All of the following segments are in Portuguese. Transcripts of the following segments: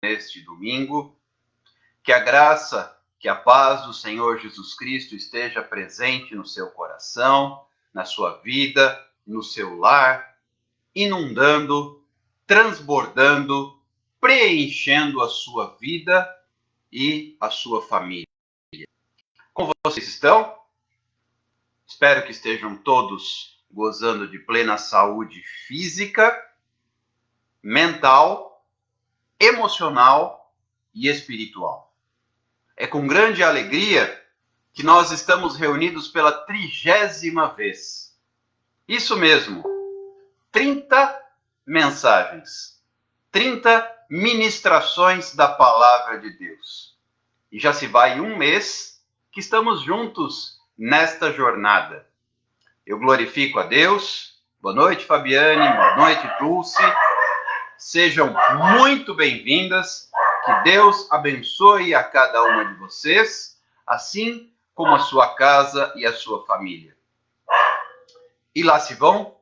neste domingo. Que a graça, que a paz do Senhor Jesus Cristo esteja presente no seu coração, na sua vida, no seu lar, inundando, transbordando, preenchendo a sua vida e a sua família. Como vocês estão? Espero que estejam todos gozando de plena saúde física, mental, emocional e espiritual. É com grande alegria que nós estamos reunidos pela 30ª vez. Isso mesmo, 30 mensagens, 30 ministrações da palavra de Deus. E já se vai um mês que estamos juntos nesta jornada. Eu glorifico a Deus. Boa noite, Fabiane. Boa noite, Dulce. Sejam muito bem-vindas. Que Deus abençoe a cada uma de vocês, assim como a sua casa e a sua família. E lá se vão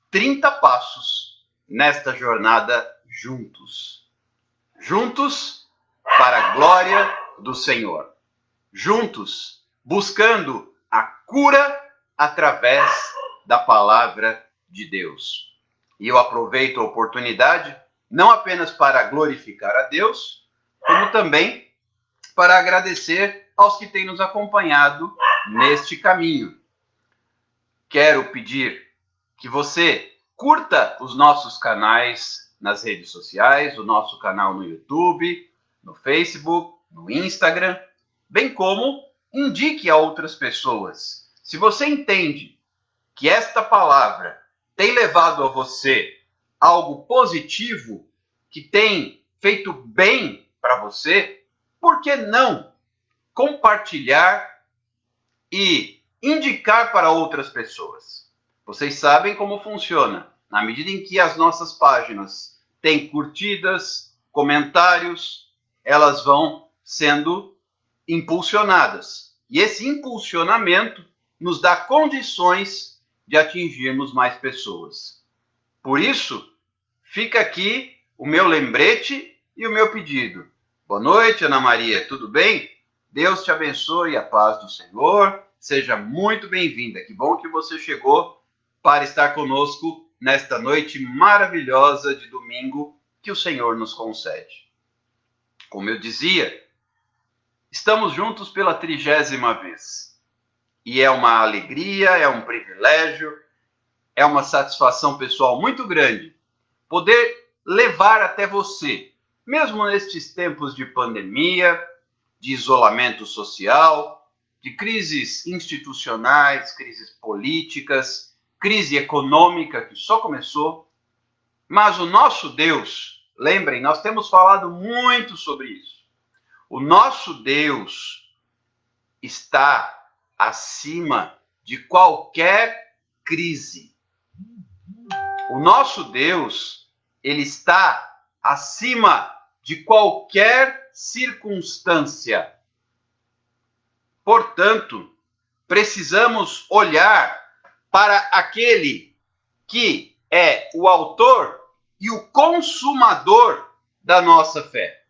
30 passos nesta jornada juntos. Juntos para a glória do Senhor. Juntos buscando a cura através da palavra de Deus. E eu aproveito a oportunidade não apenas para glorificar a Deus, como também para agradecer aos que têm nos acompanhado neste caminho. Quero pedir que você curta os nossos canais nas redes sociais, o nosso canal no YouTube, no Facebook, no Instagram, bem como indique a outras pessoas. Se você entende que esta palavra tem levado a você algo positivo, que tem feito bem para você, por que não compartilhar e indicar para outras pessoas? Vocês sabem como funciona. Na medida em que as nossas páginas têm curtidas, comentários, elas vão sendo impulsionadas. E esse impulsionamento nos dá condições de atingirmos mais pessoas. Por isso, fica aqui o meu lembrete e o meu pedido. Boa noite, Ana Maria, tudo bem? Deus te abençoe, a paz do Senhor. Seja muito bem-vinda. Que bom que você chegou para estar conosco nesta noite maravilhosa de domingo que o Senhor nos concede. Como eu dizia, estamos juntos pela 30ª vez. E é uma alegria, é um privilégio, é uma satisfação pessoal muito grande poder levar até você, mesmo nestes tempos de pandemia, de isolamento social, de crises institucionais, crises políticas, crise econômica que só começou. Mas o nosso Deus, lembrem, nós temos falado muito sobre isso. O nosso Deus está acima de qualquer crise. O nosso Deus, ele está acima de qualquer circunstância. Portanto, precisamos olhar para aquele que é o autor e o consumador da nossa fé.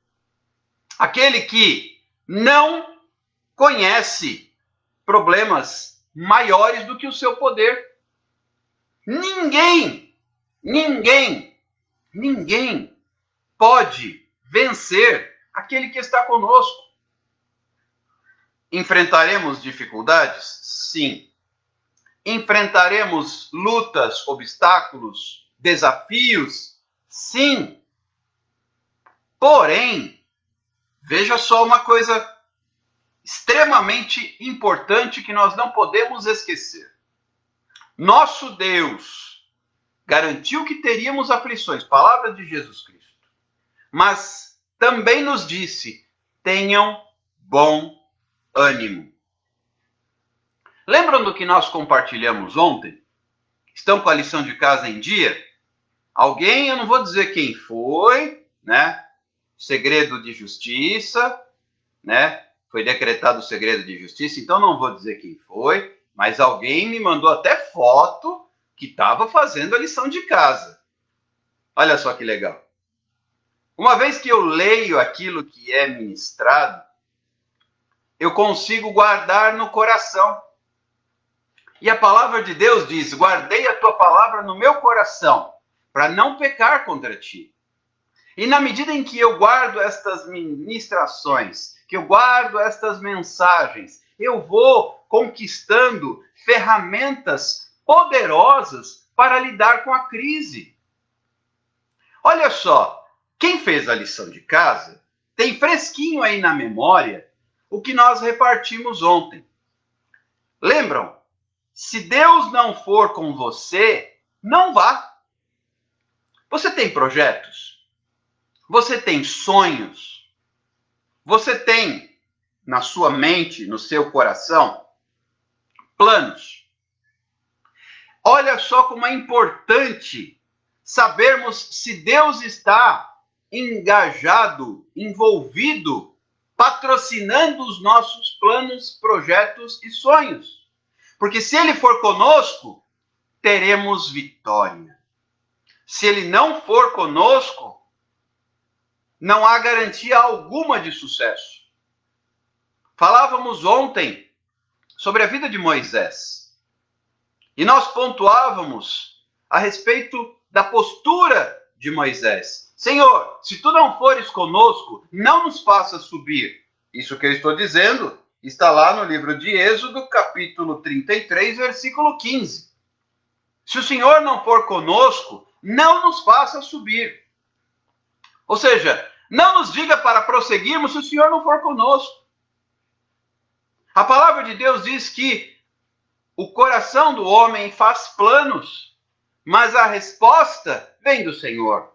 Aquele que não conhece problemas maiores do que o seu poder. Ninguém pode vencer aquele que está conosco. Enfrentaremos dificuldades? Sim. Enfrentaremos lutas, obstáculos, desafios? Sim. Porém, veja só uma coisa extremamente importante que nós não podemos esquecer. Nosso Deus garantiu que teríamos aflições, palavra de Jesus Cristo. Mas também nos disse: tenham bom ânimo. Lembram do que nós compartilhamos ontem? Estão com a lição de casa em dia? Alguém, eu não vou dizer quem foi, né? Segredo de justiça, né? Foi decretado o segredo de justiça, então não vou dizer quem foi, mas alguém me mandou até foto que estava fazendo a lição de casa. Olha só que legal. Uma vez que eu leio aquilo que é ministrado, eu consigo guardar no coração. E a palavra de Deus diz: guardei a tua palavra no meu coração, para não pecar contra ti. E na medida em que eu guardo estas ministrações, que eu guardo estas mensagens, eu vou conquistando ferramentas poderosas para lidar com a crise. Olha só, quem fez a lição de casa tem fresquinho aí na memória o que nós repartimos ontem. Lembram? Se Deus não for com você, não vá. Você tem projetos? Você tem sonhos? Você tem na sua mente, no seu coração, planos? Olha só como é importante sabermos se Deus está engajado, envolvido, patrocinando os nossos planos, projetos e sonhos. Porque se Ele for conosco, teremos vitória. Se Ele não for conosco, não há garantia alguma de sucesso. Falávamos ontem sobre a vida de Moisés. E nós pontuávamos a respeito da postura de Moisés. Senhor, se tu não fores conosco, não nos faça subir. Isso que eu estou dizendo está lá no livro de Êxodo, capítulo 33, versículo 15. Se o Senhor não for conosco, não nos faça subir. Ou seja, não nos diga para prosseguirmos se o Senhor não for conosco. A palavra de Deus diz que o coração do homem faz planos, mas a resposta vem do Senhor.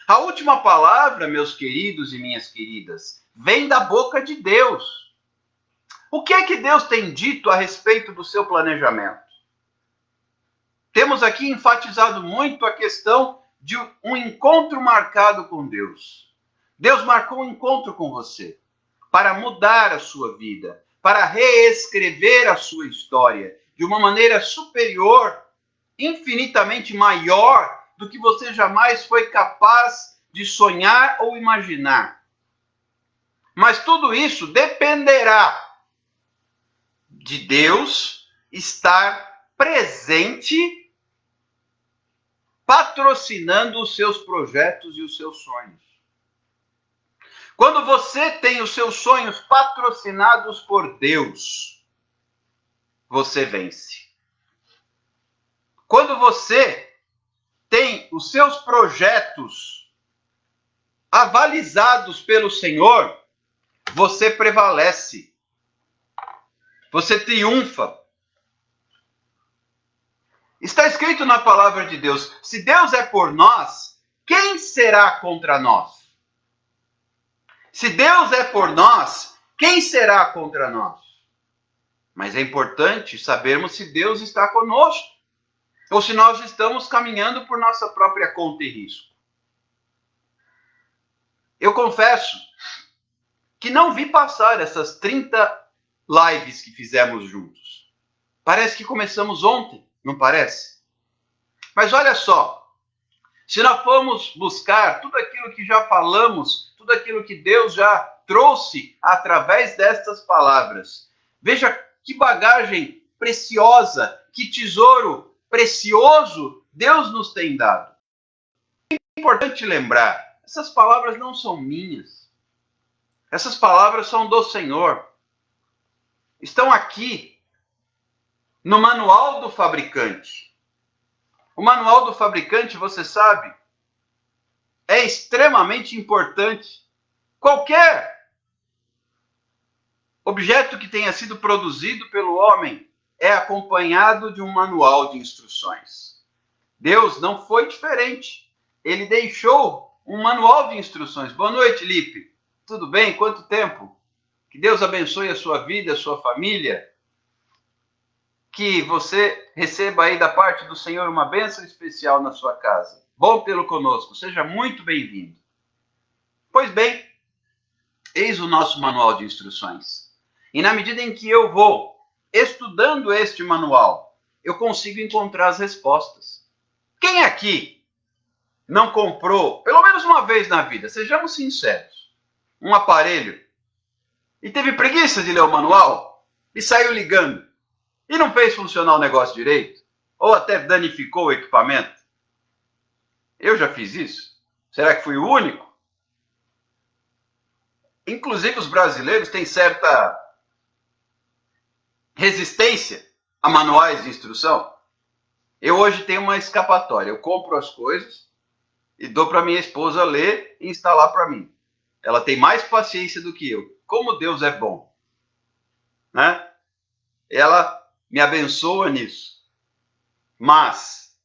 A última palavra, meus queridos e minhas queridas, vem da boca de Deus. O que é que Deus tem dito a respeito do seu planejamento? Temos aqui enfatizado muito a questão de um encontro marcado com Deus. Deus marcou um encontro com você para mudar a sua vida, para reescrever a sua história de uma maneira superior, infinitamente maior do que você jamais foi capaz de sonhar ou imaginar. Mas tudo isso dependerá de Deus estar presente, patrocinando os seus projetos e os seus sonhos. Quando você tem os seus sonhos patrocinados por Deus, você vence. Quando você tem os seus projetos avalizados pelo Senhor, você prevalece. Você triunfa. Está escrito na palavra de Deus: se Deus é por nós, quem será contra nós? Se Deus é por nós, quem será contra nós? Mas é importante sabermos se Deus está conosco, ou se nós estamos caminhando por nossa própria conta e risco. Eu confesso que não vi passar essas 30 lives que fizemos juntos. Parece que começamos ontem, não parece? Mas olha só, se nós formos buscar tudo aquilo que já falamos, tudo aquilo que Deus já trouxe através destas palavras, veja que bagagem preciosa, que tesouro precioso Deus nos tem dado. É importante lembrar, essas palavras não são minhas. Essas palavras são do Senhor. Estão aqui no manual do fabricante. O manual do fabricante, você sabe, é extremamente importante. Qualquer objeto que tenha sido produzido pelo homem é acompanhado de um manual de instruções. Deus não foi diferente. Ele deixou um manual de instruções. Boa noite, Lipe. Tudo bem? Quanto tempo? Que Deus abençoe a sua vida, a sua família. Que você receba aí da parte do Senhor uma bênção especial na sua casa. Bom tê-lo conosco. Seja muito bem-vindo. Pois bem, eis o nosso manual de instruções. E na medida em que eu vou estudando este manual, eu consigo encontrar as respostas. Quem aqui não comprou, pelo menos uma vez na vida, sejamos sinceros, um aparelho e teve preguiça de ler o manual e saiu ligando e não fez funcionar o negócio direito, ou até danificou o equipamento? Eu já fiz isso? Será que fui o único? Inclusive os brasileiros têm certa resistência a manuais de instrução. Eu hoje tenho uma escapatória. Eu compro as coisas e dou para minha esposa ler e instalar para mim. Ela tem mais paciência do que eu. Como Deus é bom, né? Ela me abençoa nisso. Mas,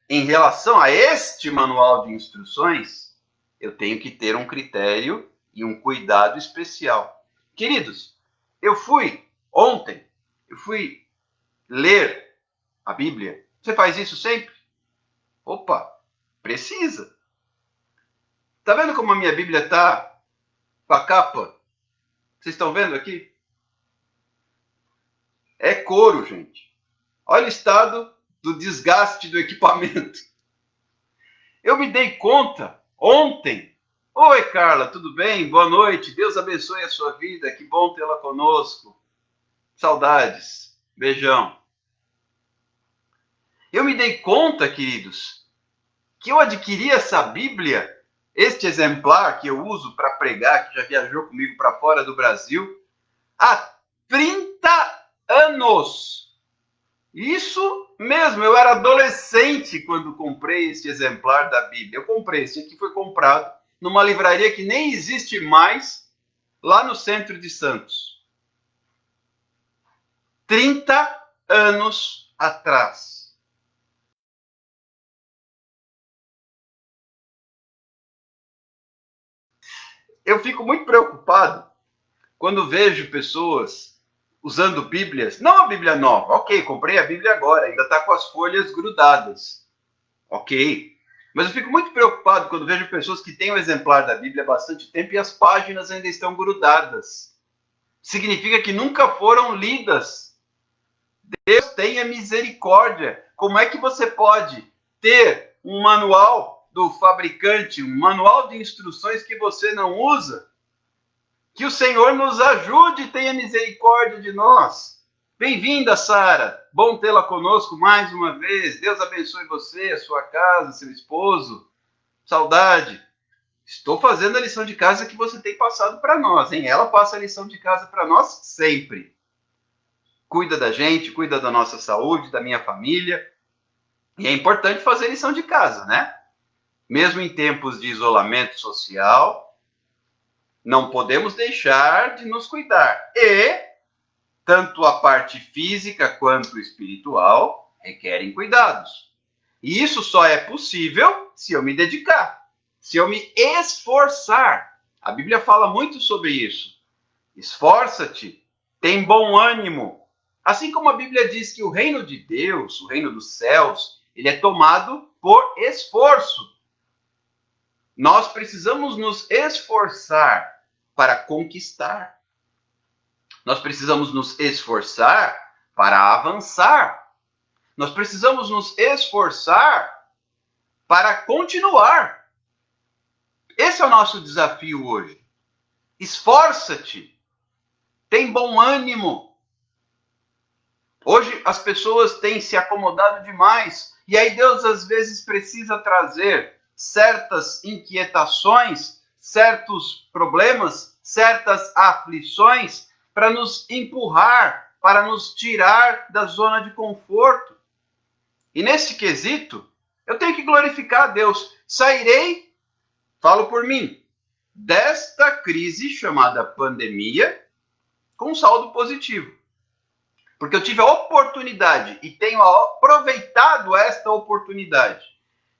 em relação a este manual de instruções, eu tenho que ter um critério e um cuidado especial. Queridos, ontem, eu fui ler a Bíblia. Você faz isso sempre? Opa, precisa. Tá vendo como a minha Bíblia tá com a capa? Vocês estão vendo aqui? É couro, gente. Olha o estado do desgaste do equipamento. Eu me dei conta ontem. Oi, Carla, tudo bem? Boa noite. Deus abençoe a sua vida. Que bom tê-la conosco. Saudades. Beijão. Eu me dei conta, queridos, que eu adquiri essa Bíblia, este exemplar que eu uso para pregar, que já viajou comigo para fora do Brasil, há 30 anos. Isso mesmo, eu era adolescente quando comprei este exemplar da Bíblia. Eu comprei, esse aqui foi comprado numa livraria que nem existe mais, lá no centro de Santos. 30 anos atrás. Eu fico muito preocupado quando vejo pessoas usando Bíblias, não a Bíblia nova, ok, comprei a Bíblia agora, ainda está com as folhas grudadas, ok. Mas eu fico muito preocupado quando vejo pessoas que têm o exemplar da Bíblia há bastante tempo e as páginas ainda estão grudadas. Significa que nunca foram lidas. Deus tenha misericórdia. Como é que você pode ter um manual do fabricante, um manual de instruções que você não usa? Que o Senhor nos ajude e tenha misericórdia de nós. Bem-vinda, Sara. Bom tê-la conosco mais uma vez. Deus abençoe você, a sua casa, seu esposo. Saudade. Estou fazendo a lição de casa que você tem passado para nós, hein? Ela passa a lição de casa para nós sempre. Cuida da gente, cuida da nossa saúde, da minha família. E é importante fazer lição de casa, né? Mesmo em tempos de isolamento social, não podemos deixar de nos cuidar. E tanto a parte física quanto espiritual requerem cuidados. E isso só é possível se eu me dedicar, se eu me esforçar. A Bíblia fala muito sobre isso. Esforça-te, tem bom ânimo. Assim como a Bíblia diz que o reino de Deus, o reino dos céus, ele é tomado por esforço. Nós precisamos nos esforçar para conquistar. Nós precisamos nos esforçar para avançar. Nós precisamos nos esforçar para continuar. Esse é o nosso desafio hoje. Esforça-te. Tem bom ânimo. Hoje as pessoas têm se acomodado demais. E aí Deus às vezes precisa trazer certas inquietações, certos problemas, certas aflições para nos empurrar, para nos tirar da zona de conforto. E nesse quesito, eu tenho que glorificar a Deus. Sairei, falo por mim, desta crise chamada pandemia com um saldo positivo. Porque eu tive a oportunidade e tenho aproveitado esta oportunidade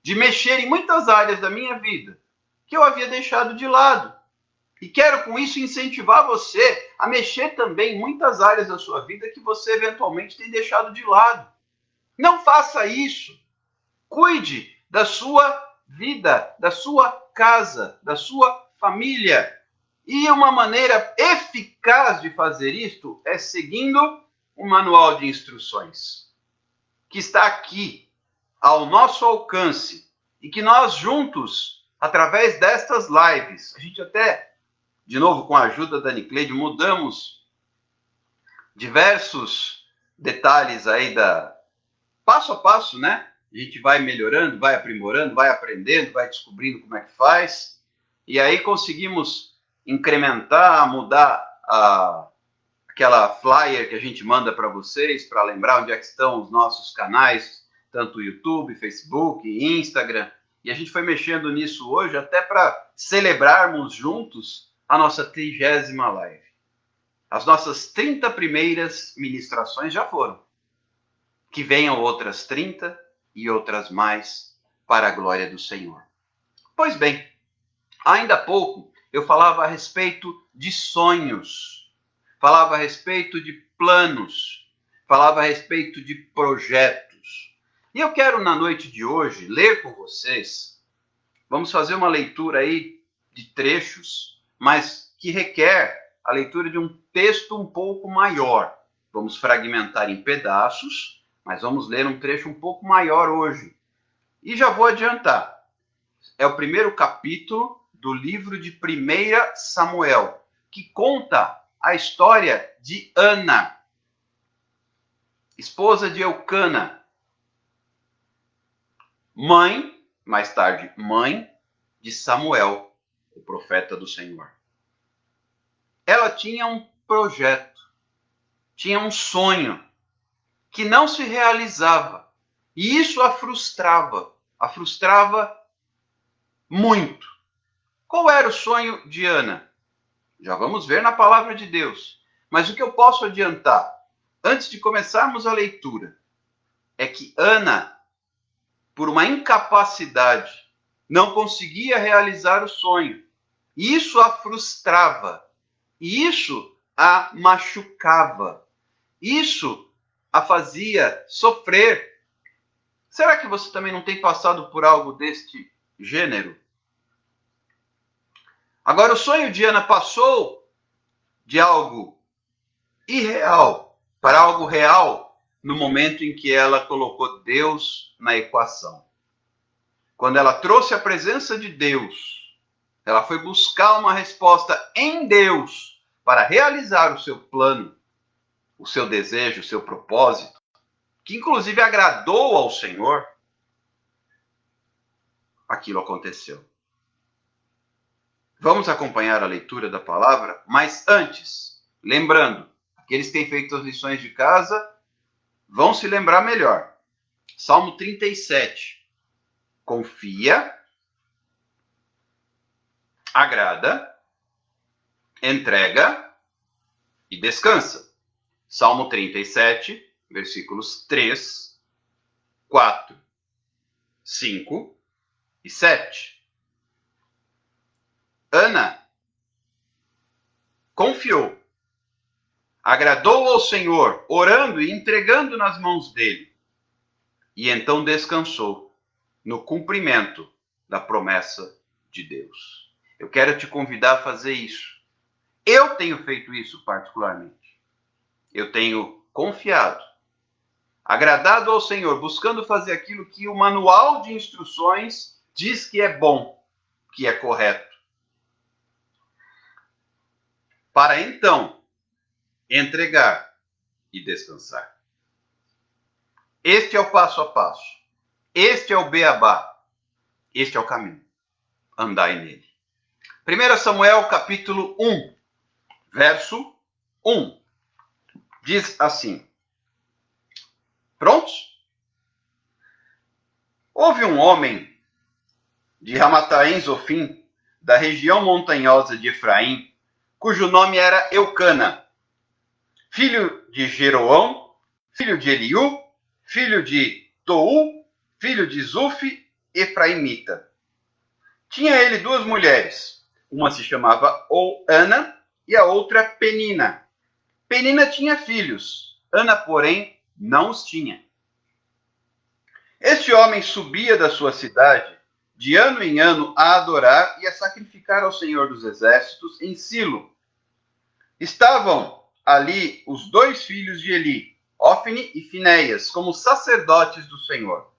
de mexer em muitas áreas da minha vida que eu havia deixado de lado. E quero com isso incentivar você a mexer também em muitas áreas da sua vida que você eventualmente tem deixado de lado. Não faça isso. Cuide da sua vida, da sua casa, da sua família. E uma maneira eficaz de fazer isto é seguindo um manual de instruções que está aqui ao nosso alcance e que nós juntos, através destas lives, a gente até, de novo, com a ajuda da Nicleide, mudamos diversos detalhes aí passo a passo, né? A gente vai melhorando, vai aprimorando, vai aprendendo, vai descobrindo como é que faz. E aí conseguimos incrementar, mudar aquela flyer que a gente manda para vocês, para lembrar onde é que estão os nossos canais, tanto YouTube, Facebook, Instagram. E a gente foi mexendo nisso hoje até para celebrarmos juntos a nossa 30ª live. As nossas 30 primeiras ministrações já foram. Que venham outras 30 e outras mais para a glória do Senhor. Pois bem, ainda há pouco eu falava a respeito de sonhos, falava a respeito de planos, falava a respeito de projetos. E eu quero na noite de hoje ler com vocês, vamos fazer uma leitura aí de trechos, mas que requer a leitura de um texto um pouco maior. Vamos fragmentar em pedaços, mas vamos ler um trecho um pouco maior hoje. E já vou adiantar. É o primeiro capítulo do livro de 1 Samuel, que conta a história de Ana, esposa de Eucana, mãe, mais tarde, mãe de Samuel, o profeta do Senhor. Ela tinha um projeto, tinha um sonho, que não se realizava. E isso a frustrava muito. Qual era o sonho de Ana? Já vamos ver na palavra de Deus. Mas o que eu posso adiantar, antes de começarmos a leitura, é que Ana, por uma incapacidade, não conseguia realizar o sonho. E isso a frustrava. E isso a machucava. Isso a fazia sofrer. Será que você também não tem passado por algo deste gênero? Agora, o sonho de Ana passou de algo irreal para algo real no momento em que ela colocou Deus na equação. Quando ela trouxe a presença de Deus, ela foi buscar uma resposta em Deus para realizar o seu plano, o seu desejo, o seu propósito, que inclusive agradou ao Senhor. Aquilo aconteceu. Vamos acompanhar a leitura da palavra, mas antes, lembrando, aqueles que têm feito as lições de casa vão se lembrar melhor. Salmo 37. Confia, agrada, entrega e descansa. Salmo 37, versículos 3, 4, 5 e 7. Ana confiou, agradou ao Senhor, orando e entregando nas mãos dele, e então descansou no cumprimento da promessa de Deus. Eu quero te convidar a fazer isso. Eu tenho feito isso particularmente. Eu tenho confiado, agradado ao Senhor, buscando fazer aquilo que o manual de instruções diz que é bom, que é correto. Para então entregar e descansar. Este é o passo a passo. Este é o beabá. Este é o caminho. Andai nele. 1 Samuel capítulo 1, verso 1. Diz assim. Prontos? Houve um homem de Ramataim Zofim, da região montanhosa de Efraim, cujo nome era Eucana, filho de Jeroão, filho de Eliú, filho de Tou, filho de Zufi, efraimita. Tinha ele duas mulheres, uma se chamava Ana e a outra Penina. Penina tinha filhos, Ana, porém, não os tinha. Este homem subia da sua cidade, de ano em ano, a adorar e a sacrificar ao Senhor dos Exércitos em Silo. Estavam ali os dois filhos de Eli, Ofni e Finéias, como sacerdotes do Senhor.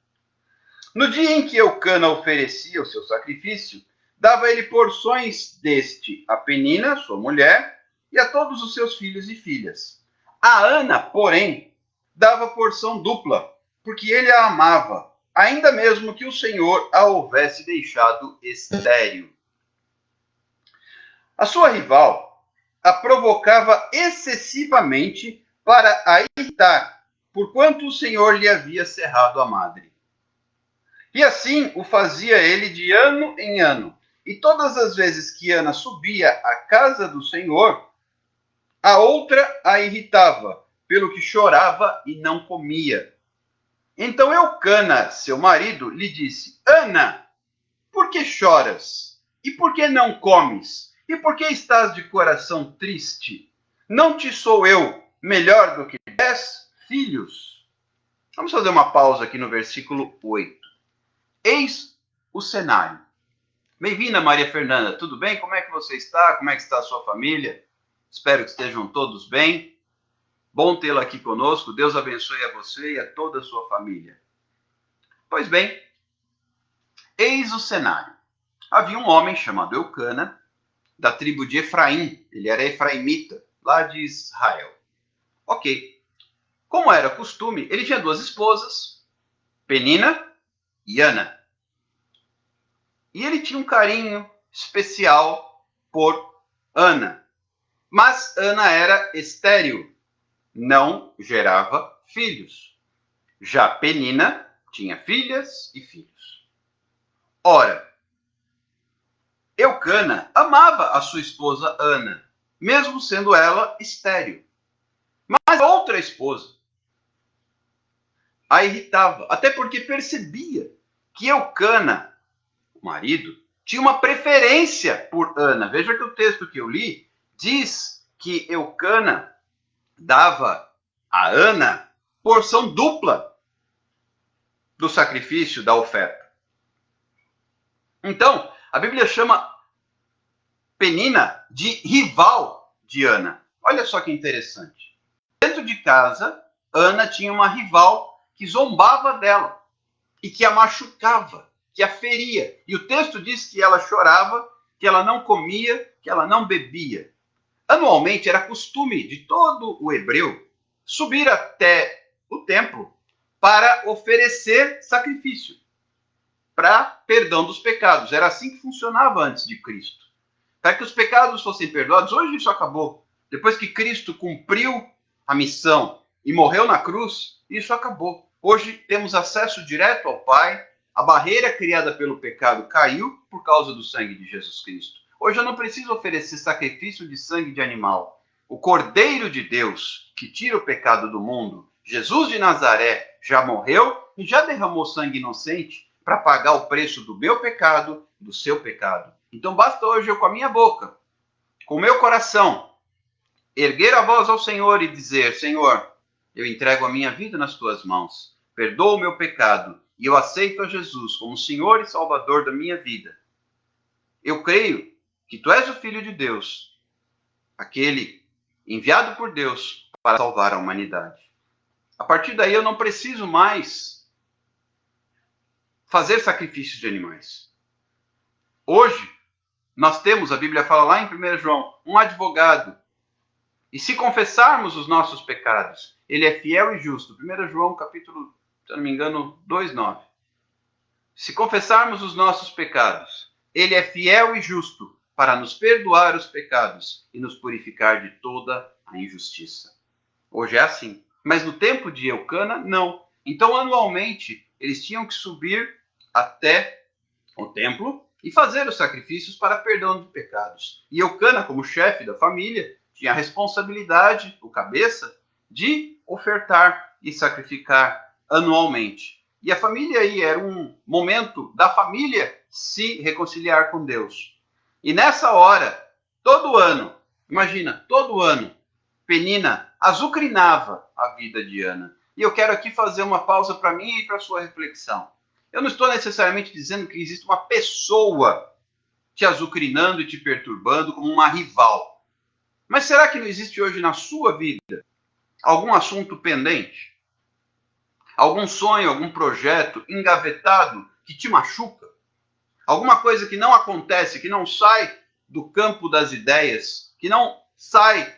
No dia em que Eucana oferecia o seu sacrifício, dava ele porções deste a Penina, sua mulher, e a todos os seus filhos e filhas. A Ana, porém, dava porção dupla, porque ele a amava, ainda mesmo que o Senhor a houvesse deixado estéril. A sua rival a provocava excessivamente para a irritar, porquanto o Senhor lhe havia cerrado a madre. E assim o fazia ele de ano em ano. E todas as vezes que Ana subia à casa do Senhor, a outra a irritava, pelo que chorava e não comia. Então Eucana, seu marido, lhe disse: Ana, por que choras? E por que não comes? E por que estás de coração triste? Não te sou eu melhor do que 10 filhos? Vamos fazer uma pausa aqui no versículo 8. Eis o cenário. Bem-vinda, Maria Fernanda. Tudo bem? Como é que você está? Como é que está a sua família? Espero que estejam todos bem. Bom tê-la aqui conosco. Deus abençoe a você e a toda a sua família. Pois bem, eis o cenário. Havia um homem chamado Eucana, da tribo de Efraim. Ele era efraimita, lá de Israel. Ok. Como era costume, ele tinha 2 esposas, Penina e Ana. E ele tinha um carinho especial por Ana. Mas Ana era estéril, não gerava filhos. Já Penina tinha filhas e filhos. Ora, Eucana amava a sua esposa Ana, mesmo sendo ela estéril. Mas a outra esposa a irritava, até porque percebia que Eucana, o marido, tinha uma preferência por Ana. Veja que o texto que eu li diz que Eucana dava a Ana porção dupla do sacrifício, da oferta. Então, a Bíblia chama Penina de rival de Ana. Olha só que interessante. Dentro de casa, Ana tinha uma rival que zombava dela e que a machucava, que a feria. E o texto diz que ela chorava, que ela não comia, que ela não bebia. Anualmente era costume de todo o hebreu subir até o templo para oferecer sacrifício, para perdão dos pecados. Era assim que funcionava antes de Cristo. Para que os pecados fossem perdoados, hoje isso acabou. Depois que Cristo cumpriu a missão e morreu na cruz, isso acabou. Hoje temos acesso direto ao Pai. A barreira criada pelo pecado caiu por causa do sangue de Jesus Cristo. Hoje eu não preciso oferecer sacrifício de sangue de animal. O Cordeiro de Deus, que tira o pecado do mundo, Jesus de Nazaré, já morreu e já derramou sangue inocente para pagar o preço do meu pecado, do seu pecado. Então basta hoje eu, com a minha boca, com o meu coração, erguer a voz ao Senhor e dizer: Senhor, eu entrego a minha vida nas tuas mãos, perdoa o meu pecado e eu aceito a Jesus como Senhor e Salvador da minha vida. Eu creio que tu és o Filho de Deus, aquele enviado por Deus para salvar a humanidade. A partir daí eu não preciso mais fazer sacrifícios de animais. Hoje, nós temos, a Bíblia fala lá em 1 João, um advogado. E se confessarmos os nossos pecados, ele é fiel e justo. 1 João, capítulo, se eu não me engano, 2:9. Se confessarmos os nossos pecados, ele é fiel e justo para nos perdoar os pecados e nos purificar de toda a injustiça. Hoje é assim. Mas no tempo de Eucana, não. Então, anualmente, eles tinham que subir até o templo e fazer os sacrifícios para perdão de pecados. E Eucana, como chefe da família, tinha a responsabilidade, o cabeça, de ofertar e sacrificar anualmente. E a família aí era um momento da família se reconciliar com Deus. E nessa hora, todo ano, imagina, todo ano, Penina azucrinava a vida de Ana. E eu quero aqui fazer uma pausa para mim e para a sua reflexão. Eu não estou necessariamente dizendo que existe uma pessoa te azucrinando e te perturbando como uma rival. Mas será que não existe hoje na sua vida algum assunto pendente? Algum sonho, algum projeto engavetado que te machuca? Alguma coisa que não acontece, que não sai do campo das ideias, que não sai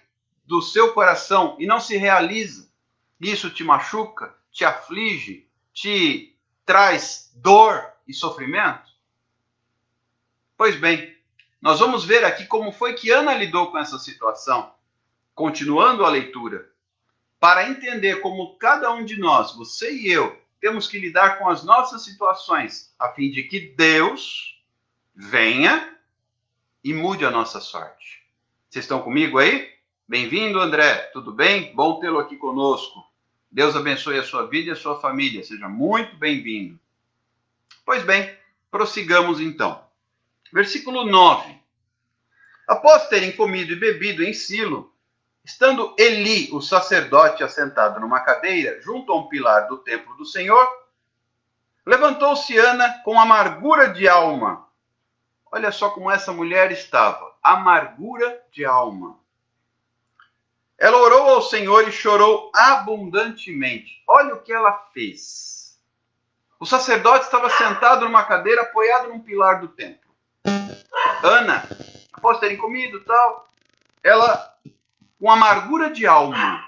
do seu coração e não se realiza? Isso te machuca, te aflige, te traz dor e sofrimento? Pois bem, nós vamos ver aqui como foi que Ana lidou com essa situação, continuando a leitura, para entender como cada um de nós, você e eu, temos que lidar com as nossas situações, a fim de que Deus venha e mude a nossa sorte. Vocês estão comigo aí? Bem-vindo, André. Tudo bem? Bom tê-lo aqui conosco. Deus abençoe a sua vida e a sua família. Seja muito bem-vindo. Pois bem, prossigamos então. Versículo 9. Após terem comido e bebido em Silo, estando Eli, o sacerdote, assentado numa cadeira, junto a um pilar do templo do Senhor, levantou-se Ana com amargura de alma. Olha só como essa mulher estava. Amargura de alma. Ela orou ao Senhor e chorou abundantemente. Olha o que ela fez. O sacerdote estava sentado numa cadeira, apoiado num pilar do templo. Ana, após terem comido tal, ela com amargura de alma.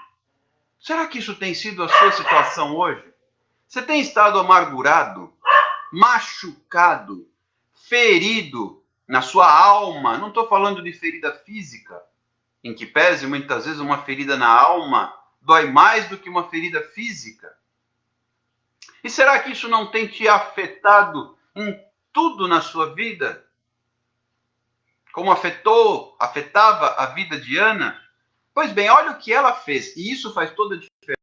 Será que isso tem sido a sua situação hoje? Você tem estado amargurado, machucado, ferido na sua alma? Não estou falando de ferida física, em que pese muitas vezes uma ferida na alma dói mais do que uma ferida física. E será que isso não tem te afetado em tudo na sua vida? Como afetava a vida de Ana? Pois bem, olha o que ela fez, e isso faz toda a diferença.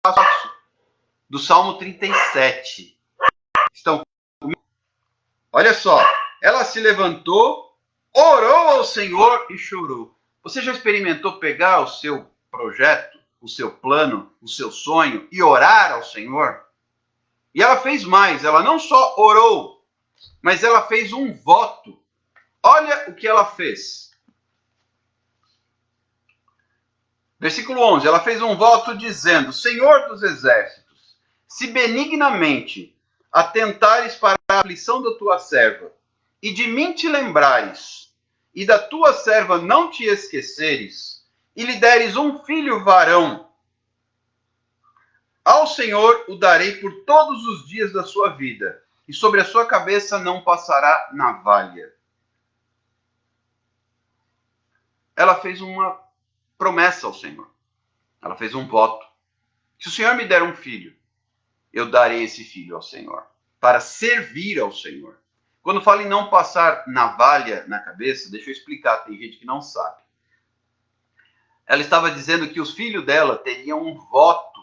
Passo do Salmo 37. Estão comigo? Olha só, ela se levantou, orou ao Senhor e chorou. Você já experimentou pegar o seu projeto, o seu plano, o seu sonho e orar ao Senhor? E ela fez mais, ela não só orou, mas ela fez um voto. Olha o que ela fez. Versículo 11, ela fez um voto dizendo: Senhor dos exércitos, se benignamente atentares para a aflição da tua serva, e de mim te lembrares, e da tua serva não te esqueceres, e lhe deres um filho varão, ao Senhor o darei por todos os dias da sua vida, e sobre a sua cabeça não passará navalha. Ela fez uma promessa ao Senhor. Ela fez um voto. Se o Senhor me der um filho, eu darei esse filho ao Senhor, para servir ao Senhor. Quando falo em não passar navalha na cabeça, deixa eu explicar, tem gente que não sabe. Ela estava dizendo que os filhos dela teriam um voto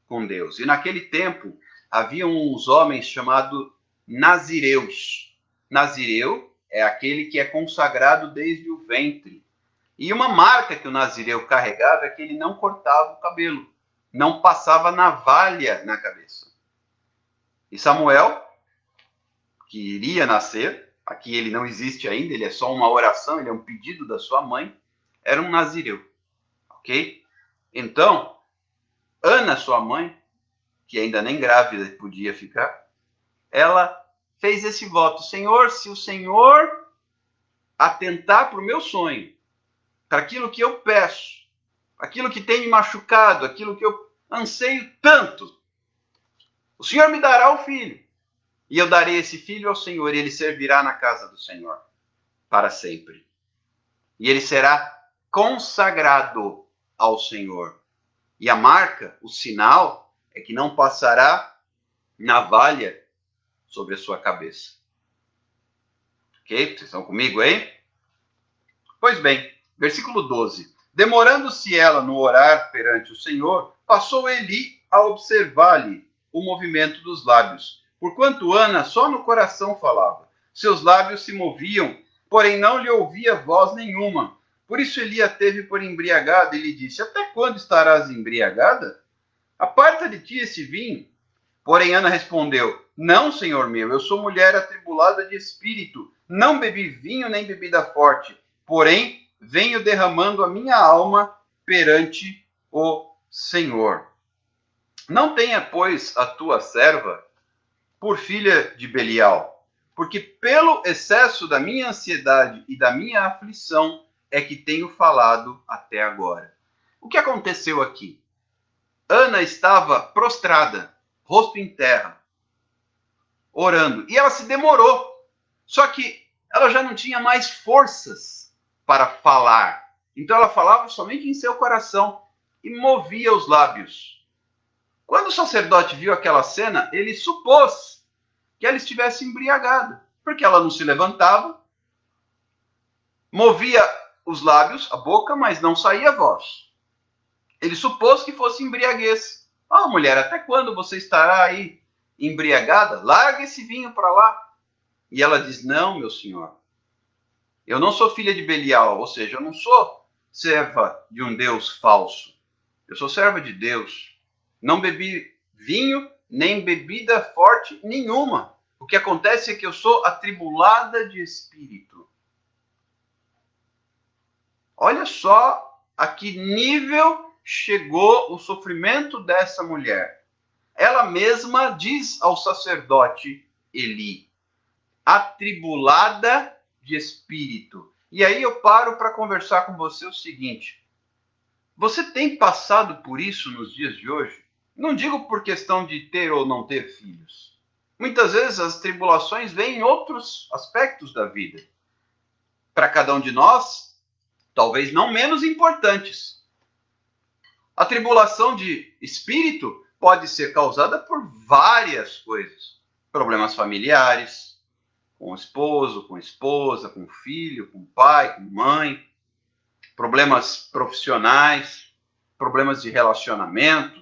com Deus. E naquele tempo, havia uns homens chamados nazireus. Nazireu é aquele que é consagrado desde o ventre. E uma marca que o nazireu carregava é que ele não cortava o cabelo, não passava navalha na cabeça. E Samuel, que iria nascer, aqui ele não existe ainda, ele é só uma oração, ele é um pedido da sua mãe, era um nazireu, ok? Então, Ana, sua mãe, que ainda nem grávida podia ficar, ela fez esse voto: Senhor, se o Senhor atentar para o meu sonho, para aquilo que eu peço, aquilo que tem me machucado, aquilo que eu anseio tanto, o Senhor me dará o filho. E eu darei esse filho ao Senhor, e ele servirá na casa do Senhor para sempre. E ele será consagrado ao Senhor. E a marca, o sinal, é que não passará navalha sobre a sua cabeça. Ok? Vocês estão comigo aí? Pois bem, versículo 12. Demorando-se ela no orar perante o Senhor, passou Eli a observar-lhe o movimento dos lábios, porquanto Ana só no coração falava. Seus lábios se moviam, porém não lhe ouvia voz nenhuma. Por isso Eli a teve por embriagada e lhe disse: Até quando estarás embriagada? Aparta de ti esse vinho. Porém Ana respondeu: Não, senhor meu, eu sou mulher atribulada de espírito, não bebi vinho nem bebida forte, porém venho derramando a minha alma perante o Senhor. Não tenha, pois, a tua serva por filha de Belial, porque pelo excesso da minha ansiedade e da minha aflição é que tenho falado até agora. O que aconteceu aqui? Ana estava prostrada, rosto em terra, orando, e ela se demorou. Só que ela já não tinha mais forças para falar. Então ela falava somente em seu coração e movia os lábios. Quando o sacerdote viu aquela cena, ele supôs que ela estivesse embriagada, porque ela não se levantava, movia os lábios, a boca, mas não saía voz. Ele supôs que fosse embriaguez. Ah, mulher, até quando você estará aí embriagada? Larga esse vinho para lá. E ela diz, não, meu senhor, eu não sou filha de Belial, ou seja, eu não sou serva de um Deus falso. Eu sou serva de Deus. Não bebi vinho, nem bebida forte nenhuma. O que acontece é que eu sou atribulada de espírito. Olha só a que nível chegou o sofrimento dessa mulher. Ela mesma diz ao sacerdote Eli, atribulada de espírito. E aí eu paro para conversar com você o seguinte: você tem passado por isso nos dias de hoje? Não digo por questão de ter ou não ter filhos. Muitas vezes as tribulações vêm em outros aspectos da vida. Para cada um de nós, talvez não menos importantes. A tribulação de espírito pode ser causada por várias coisas. Problemas familiares, com o esposo, com a esposa, com o filho, com o pai, com a mãe. Problemas profissionais, problemas de relacionamento,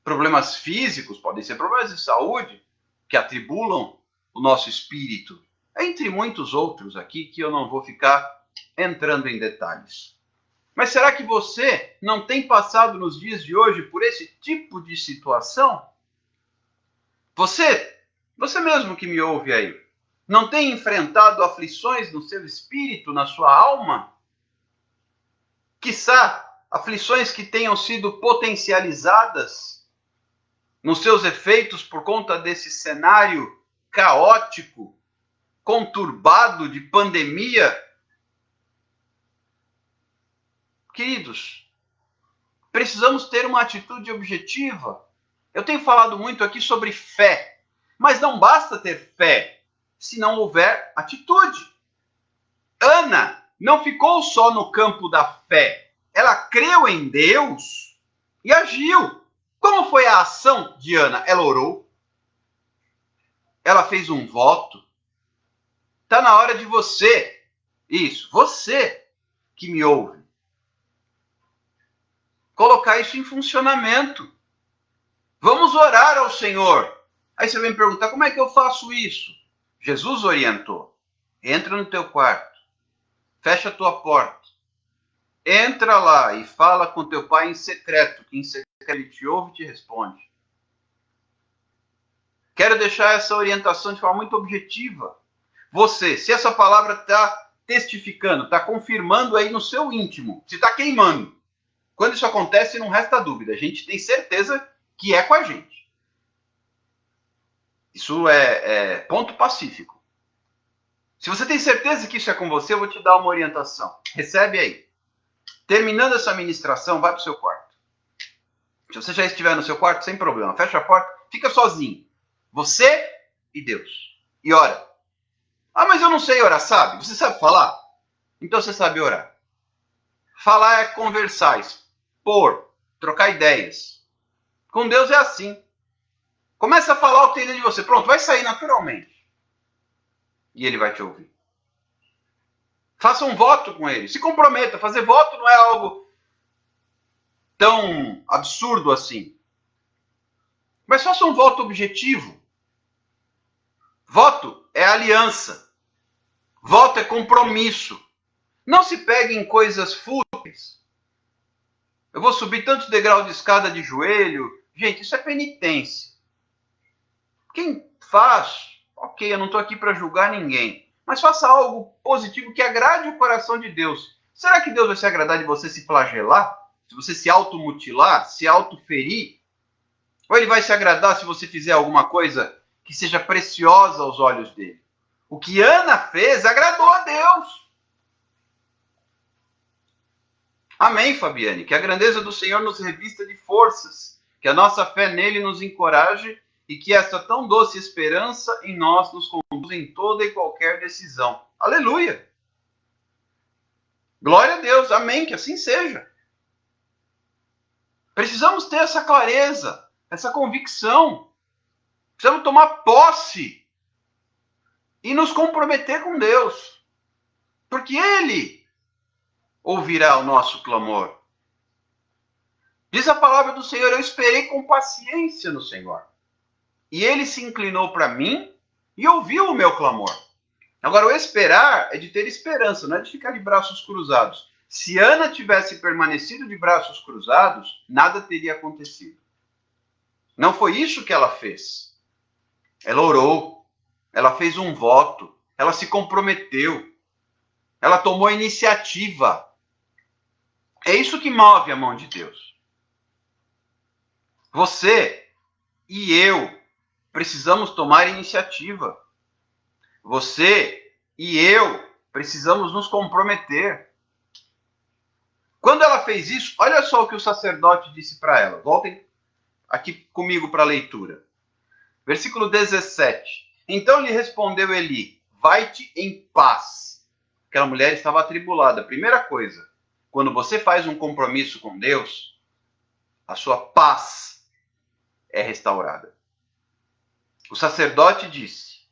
problemas físicos, podem ser problemas de saúde, que atribulam o nosso espírito, entre muitos outros aqui que eu não vou ficar entrando em detalhes. Mas será que você não tem passado nos dias de hoje por esse tipo de situação? Você mesmo que me ouve aí, não tem enfrentado aflições no seu espírito, na sua alma? Quiçá aflições que tenham sido potencializadas nos seus efeitos por conta desse cenário caótico, conturbado de pandemia. Queridos, precisamos ter uma atitude objetiva. Eu tenho falado muito aqui sobre fé, mas não basta ter fé se não houver atitude. Ana não ficou só no campo da fé. Ela creu em Deus e agiu. Como foi a ação de Ana? Ela orou. Ela fez um voto. Está na hora de você, você que me ouve, colocar isso em funcionamento. Vamos orar ao Senhor. Aí você vem me perguntar, como é que eu faço isso? Jesus orientou. Entra no teu quarto. Fecha a tua porta. Entra lá e fala com teu pai em secreto, que em secreto ele te ouve e te responde. Quero deixar essa orientação de forma muito objetiva. Você, se essa palavra está testificando, está confirmando aí no seu íntimo, se está queimando. Quando isso acontece, não resta dúvida. A gente tem certeza que é com a gente. Isso é ponto pacífico. Se você tem certeza que isso é com você, eu vou te dar uma orientação. Recebe aí. Terminando essa ministração, vai para o seu quarto. Se você já estiver no seu quarto, sem problema. Fecha a porta, fica sozinho. Você e Deus. E ora. Ah, mas eu não sei orar, sabe? Você sabe falar? Então você sabe orar. Falar é conversar, expor, trocar ideias. Com Deus é assim. Começa a falar o que tem dentro de você. Pronto, vai sair naturalmente. E ele vai te ouvir. Faça um voto com ele. Se comprometa. Fazer voto não é algo tão absurdo assim. Mas faça um voto objetivo. Voto é aliança. Voto é compromisso. Não se pegue em coisas fúteis. Eu vou subir tanto degrau de escada de joelho. Gente, isso é penitência. Quem faz, ok, eu não estou aqui para julgar ninguém. Mas faça algo positivo que agrade o coração de Deus. Será que Deus vai se agradar de você se flagelar? Se você se automutilar, se autoferir? Ou ele vai se agradar se você fizer alguma coisa que seja preciosa aos olhos dele? O que Ana fez agradou a Deus. Amém, Fabiane. Que a grandeza do Senhor nos revista de forças, que a nossa fé nele nos encoraje e que esta tão doce esperança em nós nos conduza em toda e qualquer decisão. Aleluia! Glória a Deus. Amém. Que assim seja. Precisamos ter essa clareza, essa convicção. Precisamos tomar posse e nos comprometer com Deus, porque Ele ouvirá o nosso clamor. Diz a palavra do Senhor: eu esperei com paciência no Senhor, e Ele se inclinou para mim e ouviu o meu clamor. Agora, o esperar é de ter esperança, não é de ficar de braços cruzados. Se Ana tivesse permanecido de braços cruzados, nada teria acontecido. Não foi isso que ela fez. Ela orou, ela fez um voto, ela se comprometeu, ela tomou iniciativa. É isso que move a mão de Deus. Você e eu precisamos tomar iniciativa. Você e eu precisamos nos comprometer. Quando ela fez isso, olha só o que o sacerdote disse para ela. Voltem aqui comigo para a leitura. Versículo 17. Então lhe respondeu Eli: vai-te em paz. Aquela mulher estava atribulada. Primeira coisa, quando você faz um compromisso com Deus, a sua paz é restaurada. O sacerdote disse: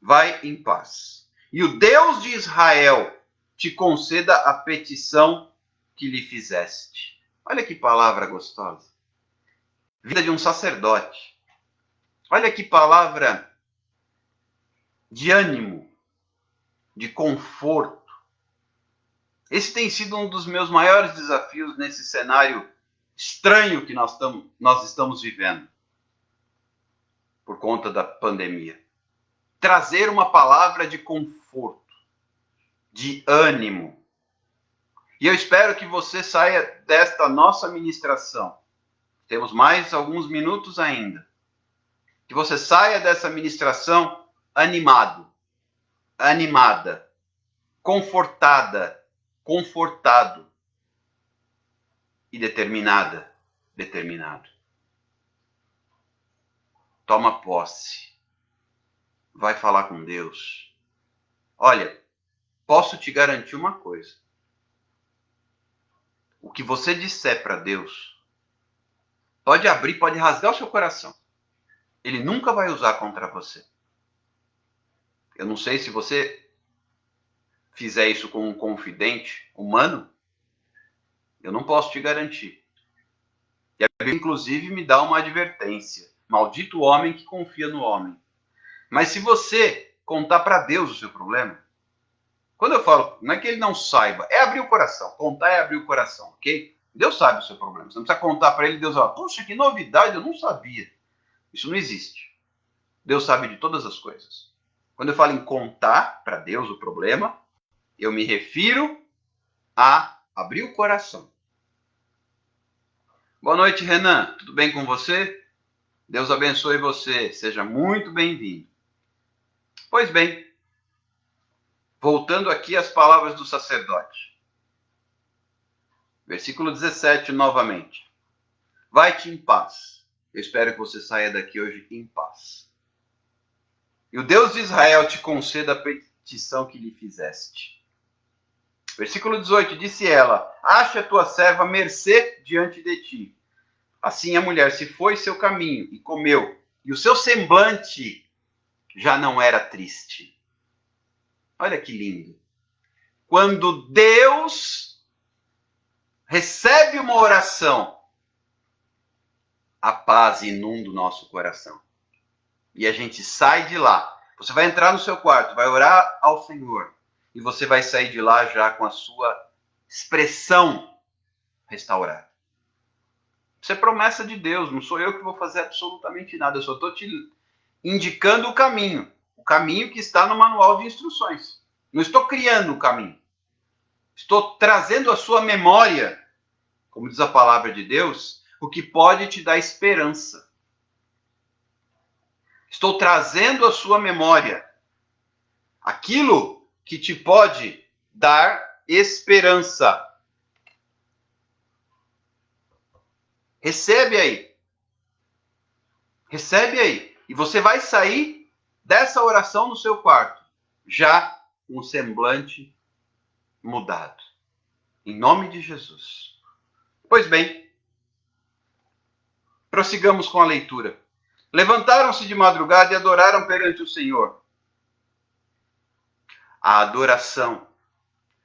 vai em paz. E o Deus de Israel te conceda a petição que lhe fizeste. Olha que palavra gostosa. Vida de um sacerdote. Olha que palavra de ânimo, de conforto. Esse tem sido um dos meus maiores desafios nesse cenário estranho que nós estamos vivendo por conta da pandemia. Trazer uma palavra de conforto, de ânimo. E eu espero que você saia desta nossa ministração. Temos mais alguns minutos ainda. Que você saia dessa ministração animado, animada, confortada, confortado e determinada, determinado. Toma posse. Vai falar com Deus. Olha, posso te garantir uma coisa. O que você disser para Deus, pode abrir, pode rasgar o seu coração. Ele nunca vai usar contra você. Eu não sei se você fizer isso com um confidente humano, eu não posso te garantir. E a Bíblia, inclusive, me dá uma advertência. Maldito o homem que confia no homem. Mas se você contar para Deus o seu problema, quando eu falo, não é que ele não saiba, é abrir o coração. Contar é abrir o coração, ok? Deus sabe o seu problema. Você não precisa contar para ele, Deus fala, puxa, que novidade, eu não sabia. Isso não existe. Deus sabe de todas as coisas. Quando eu falo em contar para Deus o problema, eu me refiro a abrir o coração. Boa noite, Renan. Tudo bem com você? Deus abençoe você. Seja muito bem-vindo. Pois bem, voltando aqui às palavras do sacerdote. Versículo 17 novamente. Vai-te em paz. Eu espero que você saia daqui hoje em paz. E o Deus de Israel te conceda a petição que lhe fizeste. Versículo 18. Disse ela: acha a tua serva mercê diante de ti. Assim a mulher se foi seu caminho e comeu. E o seu semblante já não era triste. Olha que lindo. Quando Deus recebe uma oração, a paz inunda o nosso coração. E a gente sai de lá. Você vai entrar no seu quarto, vai orar ao Senhor. E você vai sair de lá já com a sua expressão restaurada. Isso é promessa de Deus. Não sou eu que vou fazer absolutamente nada. Eu só estou te indicando o caminho. O caminho que está no manual de instruções. Não estou criando o caminho. Estou trazendo à sua memória, como diz a palavra de Deus, o que pode te dar esperança. Estou trazendo à sua memória aquilo que te pode dar esperança. Recebe aí. Recebe aí. E você vai sair dessa oração no seu quarto, já com o semblante mudado. Em nome de Jesus. Pois bem, prossigamos com a leitura. Levantaram-se de madrugada e adoraram perante o Senhor. A adoração,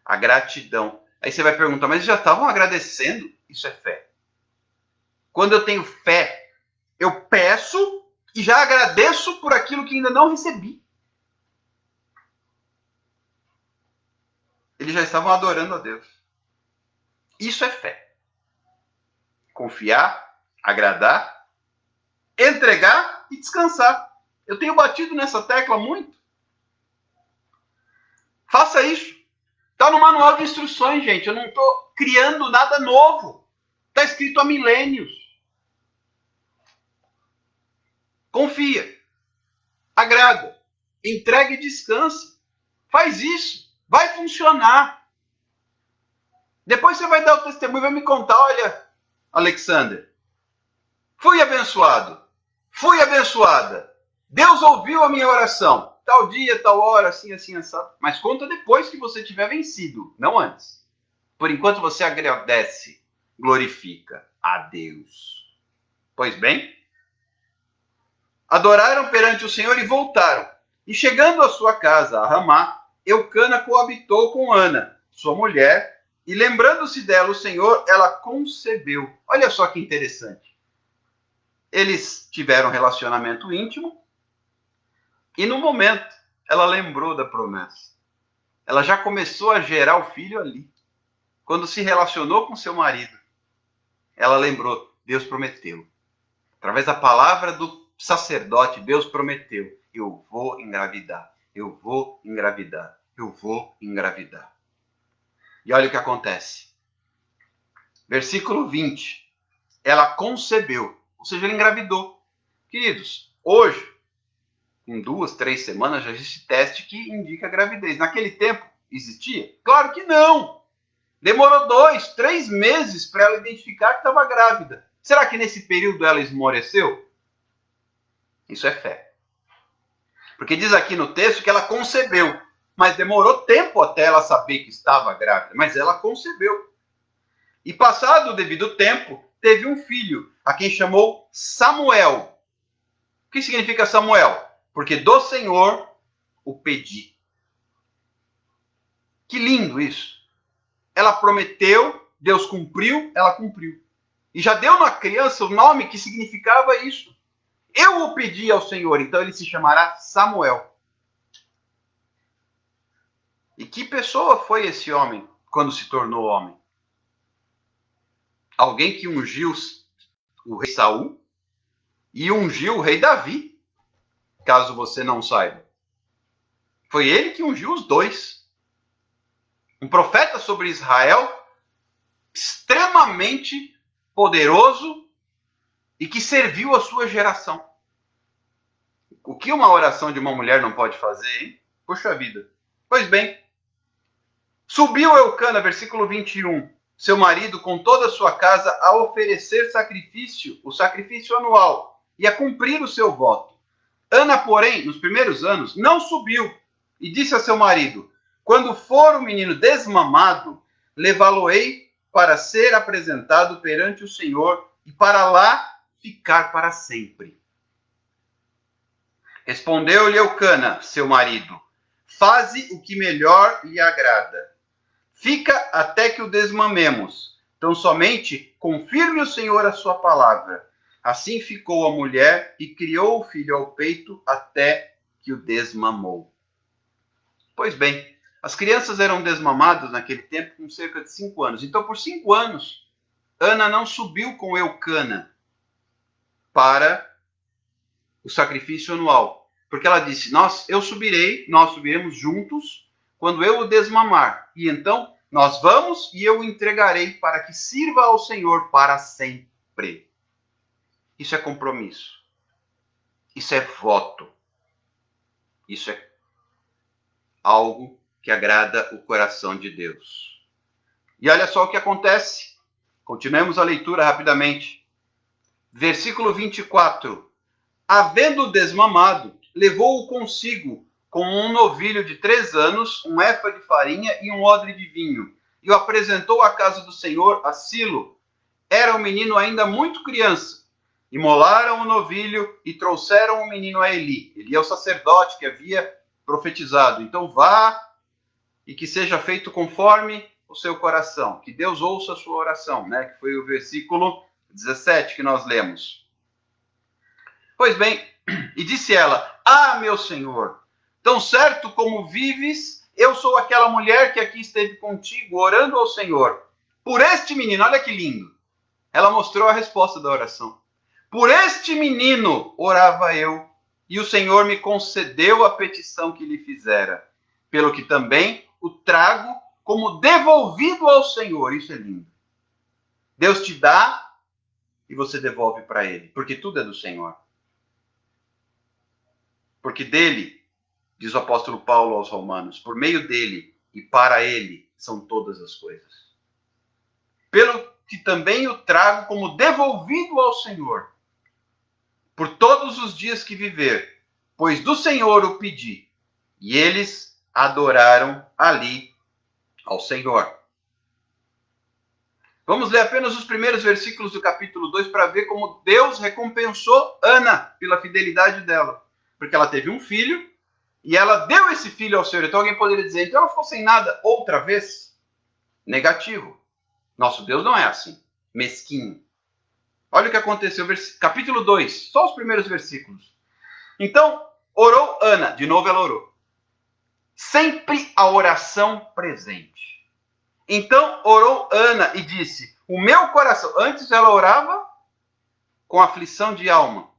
a gratidão. Aí você vai perguntar, mas já estavam agradecendo? Isso é fé. Quando eu tenho fé, eu peço e já agradeço por aquilo que ainda não recebi. Eles já estavam adorando a Deus. Isso é fé. Confiar, agradar, entregar e descansar. Eu tenho batido nessa tecla muito. Faça isso. Está no manual de instruções, gente. Eu não estou criando nada novo. Está escrito há milênios. Confia. Agrada. Entrega e descansa. Faz isso. Vai funcionar. Depois você vai dar o testemunho e vai me contar, olha, Alexander, fui abençoado. Fui abençoada. Deus ouviu a minha oração. Tal dia, tal hora, assim, assim, assado. Mas conta depois que você tiver vencido, não antes. Por enquanto você agradece, glorifica a Deus. Pois bem, adoraram perante o Senhor e voltaram. E chegando à sua casa, a Ramá, Eucana coabitou com Ana, sua mulher, e lembrando-se dela o Senhor, ela concebeu. Olha só que interessante. Eles tiveram um relacionamento íntimo, e no momento, ela lembrou da promessa. Ela já começou a gerar o filho ali. Quando se relacionou com seu marido, ela lembrou, Deus prometeu. Através da palavra do sacerdote, Deus prometeu, eu vou engravidar, eu vou engravidar, eu vou engravidar. E olha o que acontece. Versículo 20. Ela concebeu, ou seja, ela engravidou. Queridos, hoje, em 2, 3 semanas já existe teste que indica gravidez. Naquele tempo, existia? Claro que não! Demorou 2, 3 meses para ela identificar que estava grávida. Será que nesse período ela esmoreceu? Isso é fé. Porque diz aqui no texto que ela concebeu, mas demorou tempo até ela saber que estava grávida, mas ela concebeu. E passado o devido tempo, teve um filho, a quem chamou Samuel. O que significa Samuel? Porque do Senhor o pedi. Que lindo isso. Ela prometeu, Deus cumpriu, ela cumpriu. E já deu na criança o nome que significava isso. Eu o pedi ao Senhor, então ele se chamará Samuel. E que pessoa foi esse homem quando se tornou homem? Alguém que ungiu o rei Saul e ungiu o rei Davi, caso você não saiba. Foi ele que ungiu os dois. Um profeta sobre Israel, extremamente poderoso e que serviu a sua geração. O que uma oração de uma mulher não pode fazer, hein? Puxa vida. Pois bem, subiu Eucana, versículo 21, seu marido com toda a sua casa a oferecer sacrifício, o sacrifício anual, e a cumprir o seu voto. Ana, porém, nos primeiros anos, não subiu e disse a seu marido, quando for o menino desmamado, levá-lo-ei para ser apresentado perante o Senhor e para lá ficar para sempre. Respondeu-lhe Eucana, seu marido, faze o que melhor lhe agrada. Fica até que o desmamemos. Então somente confirme o Senhor a sua palavra. Assim ficou a mulher e criou o filho ao peito até que o desmamou. Pois bem, as crianças eram desmamadas naquele tempo com cerca de 5 anos. Então, por 5 anos, Ana não subiu com Eucana para o sacrifício anual. Porque ela disse, nós subiremos juntos quando eu o desmamar. E então nós vamos e eu o entregarei para que sirva ao Senhor para sempre. Isso é compromisso. Isso é voto. Isso é algo que agrada o coração de Deus. E olha só o que acontece. Continuemos a leitura rapidamente. Versículo 24. Havendo desmamado, levou-o consigo com um novilho de 3 anos, um efa de farinha e um odre de vinho, e o apresentou à casa do Senhor, a Silo. Era o menino ainda muito criança. Imolaram o novilho e trouxeram o menino a Eli. Eli é o sacerdote que havia profetizado. Então vá e que seja feito conforme o seu coração. Que Deus ouça a sua oração, né? Que foi o versículo 17 que nós lemos. Pois bem, e disse ela: Ah, meu senhor, tão certo como vives, eu sou aquela mulher que aqui esteve contigo, orando ao Senhor. Por este menino, olha que lindo. Ela mostrou a resposta da oração. Por este menino orava eu, e o Senhor me concedeu a petição que lhe fizera, pelo que também o trago como devolvido ao Senhor. Isso é lindo. Deus te dá e você devolve para ele, porque tudo é do Senhor. Porque dele, diz o apóstolo Paulo aos Romanos, por meio dele e para ele são todas as coisas. Pelo que também o trago como devolvido ao Senhor, por todos os dias que viver, pois do Senhor o pedi. E eles adoraram ali ao Senhor. Vamos ler apenas os primeiros versículos do capítulo 2 para ver como Deus recompensou Ana pela fidelidade dela. Porque ela teve um filho e ela deu esse filho ao Senhor. Então alguém poderia dizer, então ela ficou sem nada outra vez? Negativo. Nosso Deus não é assim, mesquinho. Olha o que aconteceu, capítulo 2, só os primeiros versículos. Então, orou Ana, de novo ela orou. Sempre a oração presente. Então orou Ana e disse, o meu coração, antes ela orava com aflição de alma,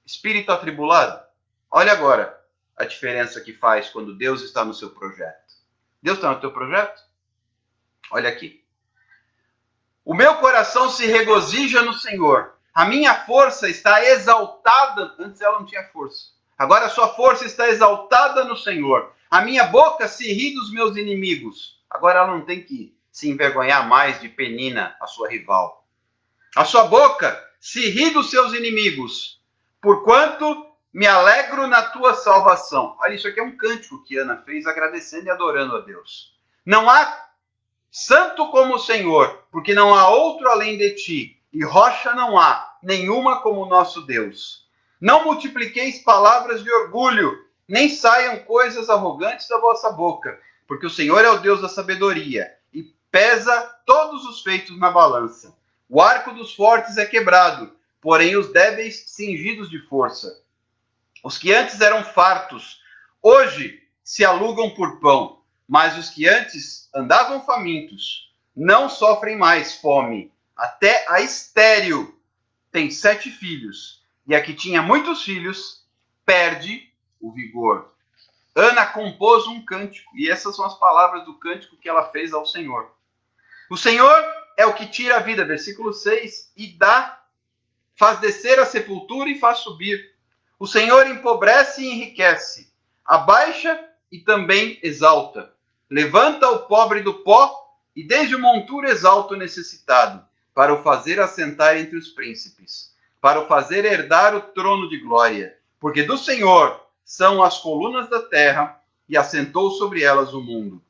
espírito atribulado. Olha agora a diferença que faz quando Deus está no seu projeto. Deus está no teu projeto? Olha aqui. O meu coração se regozija no Senhor. A minha força está exaltada. Antes ela não tinha força. Agora a sua força está exaltada no Senhor. A minha boca se ri dos meus inimigos. Agora ela não tem que se envergonhar mais de Penina, a sua rival. A sua boca se ri dos seus inimigos, porquanto me alegro na tua salvação. Olha, isso aqui é um cântico que Ana fez, agradecendo e adorando a Deus. Não há santo como o Senhor, porque não há outro além de ti, e rocha não há, nenhuma como o nosso Deus. Não multipliqueis palavras de orgulho, nem saiam coisas arrogantes da vossa boca, porque o Senhor é o Deus da sabedoria, e pesa todos os feitos na balança. O arco dos fortes é quebrado, porém os débeis cingidos de força. Os que antes eram fartos, hoje se alugam por pão, mas os que antes andavam famintos não sofrem mais fome. Até a estéril tem 7 filhos, e a que tinha muitos filhos perde o vigor. Ana compôs um cântico, e essas são as palavras do cântico que ela fez ao Senhor. O Senhor é o que tira a vida, versículo 6, e dá, faz descer a sepultura e faz subir. O Senhor empobrece e enriquece, abaixa e também exalta. Levanta o pobre do pó e desde o monturo exalta o necessitado, para o fazer assentar entre os príncipes, para o fazer herdar o trono de glória. Porque do Senhor são as colunas da terra e assentou sobre elas o mundo.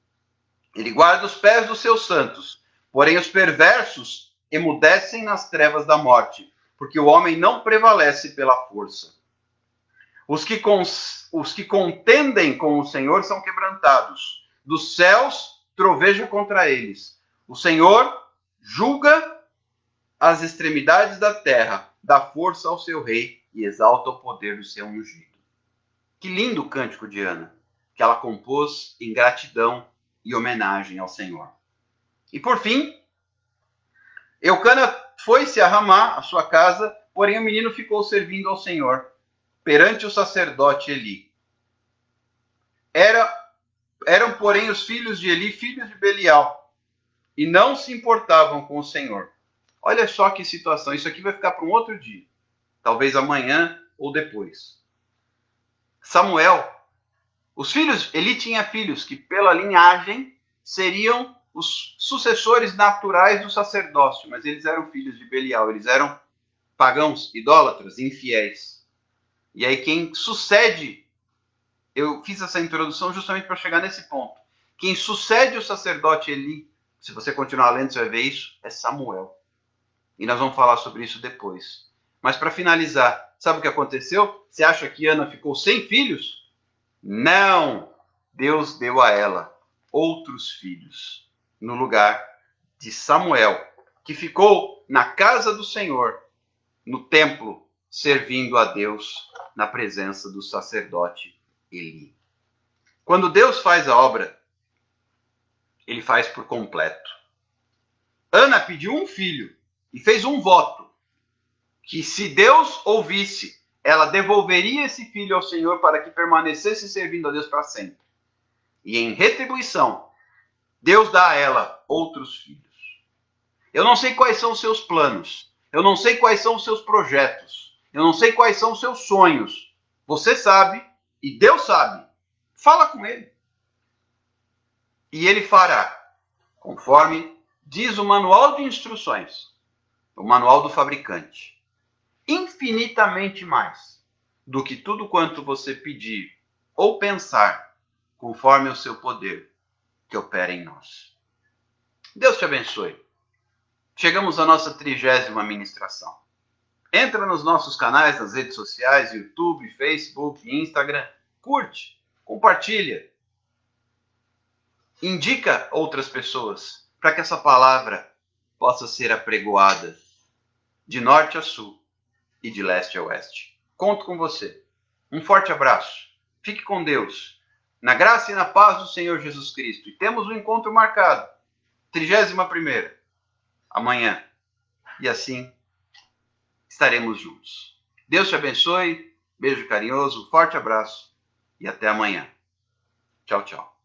Ele guarda os pés dos seus santos, porém os perversos emudecem nas trevas da morte, porque o homem não prevalece pela força. Os que contendem com o Senhor são quebrantados. Dos céus troveja contra eles. O Senhor julga as extremidades da terra, dá força ao seu rei e exalta o poder do seu ungido. Que lindo o cântico de Ana, que ela compôs em gratidão e homenagem ao Senhor. E por fim, Eucana foi-se a Ramá, a sua casa, porém o menino ficou servindo ao Senhor perante o sacerdote Eli. Eram, porém, os filhos de Eli, filhos de Belial, e não se importavam com o Senhor. Olha só que situação, isso aqui vai ficar para um outro dia, talvez amanhã ou depois. Samuel. Os filhos, Eli tinha filhos que pela linhagem seriam os sucessores naturais do sacerdócio, mas eles eram filhos de Belial, eles eram pagãos, idólatras, infiéis. E aí quem sucede, eu fiz essa introdução justamente para chegar nesse ponto. Quem sucede o sacerdote Eli, se você continuar lendo, você vai ver isso, é Samuel. E nós vamos falar sobre isso depois. Mas para finalizar, sabe o que aconteceu? Você acha que Ana ficou sem filhos? Não! Deus deu a ela outros filhos no lugar de Samuel, que ficou na casa do Senhor, no templo, servindo a Deus na presença do sacerdote Eli. Quando Deus faz a obra, ele faz por completo. Ana pediu um filho e fez um voto que se Deus ouvisse, ela devolveria esse filho ao Senhor para que permanecesse servindo a Deus para sempre. E em retribuição, Deus dá a ela outros filhos. Eu não sei quais são os seus planos. Eu não sei quais são os seus projetos. Eu não sei quais são os seus sonhos. Você sabe e Deus sabe. Fala com ele. E ele fará, conforme diz o manual de instruções, o manual do fabricante. Infinitamente mais do que tudo quanto você pedir ou pensar, conforme o seu poder que opera em nós. Deus te abençoe. Chegamos à nossa 30ª ministração. Entra nos nossos canais, nas redes sociais, YouTube, Facebook, Instagram. Curte, compartilha. Indica outras pessoas para que essa palavra possa ser apregoada de norte a sul e de leste a oeste. Conto com você. Um forte abraço. Fique com Deus. Na graça e na paz do Senhor Jesus Cristo. E temos um encontro marcado. 31ª. Amanhã. E assim estaremos juntos. Deus te abençoe. Beijo carinhoso. Forte abraço. E até amanhã. Tchau, tchau.